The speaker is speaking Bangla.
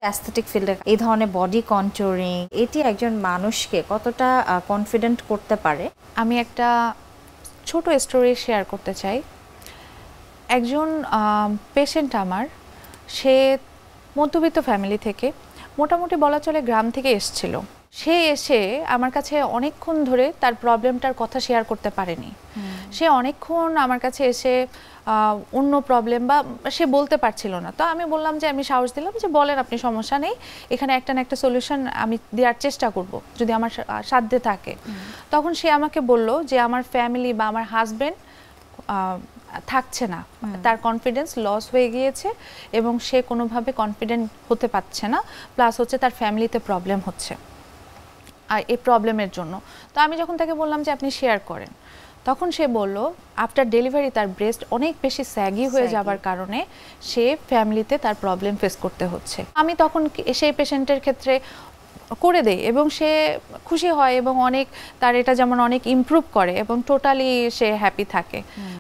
অ্যাস্থেটিক ফিল্ডে এই ধরনের বডি কন্ট্যুরিং এটি একজন মানুষকে কতটা কনফিডেন্ট করতে পারে? আমি একটা ছোট স্টোরি শেয়ার করতে চাই। একজন পেশেন্ট আমার, সে মধ্যবিত্ত ফ্যামিলি থেকে, মোটামুটি বলা চলে গ্রাম থেকে এসেছিল। সে এসে আমার কাছে অনেকক্ষণ ধরে তার প্রবলেমটার কথা শেয়ার করতে পারেনি। সে অনেকক্ষণ আমার কাছে এসে অন্য প্রবলেম বা সে বলতে পারছিল না। তো আমি বললাম যে, আমি সাহস দিলাম যে বলেন আপনি, সমস্যা নেই, এখানে একটা না একটা সলিউশন আমি দেওয়ার চেষ্টা করব যদি আমার সাধ্যে থাকে। তখন সে আমাকে বলল যে আমার ফ্যামিলি বা আমার হাজবেন্ড থাকছে না, তার কনফিডেন্স লস হয়ে গিয়েছে এবং সে কোনোভাবে কনফিডেন্ট হতে পারছে না, প্লাস হচ্ছে তার ফ্যামিলিতে প্রবলেম হচ্ছে আর এই প্রবলেমের জন্য। তো আমি যখন তাকে বললাম যে আপনি শেয়ার করেন, তখন সে বলল আফটার ডেলিভারি তার ব্রেস্ট অনেক বেশি স্যাগি হয়ে যাবার কারণে সে ফ্যামিলিতে তার প্রবলেম ফেস করতে হচ্ছে। আমি তখন সেই পেশেন্টের ক্ষেত্রে করে দেই এবং সে খুশি হয় এবং অনেক তার এটা যেমন অনেক ইমপ্রুভ করে এবং টোটালি সে হ্যাপি থাকে।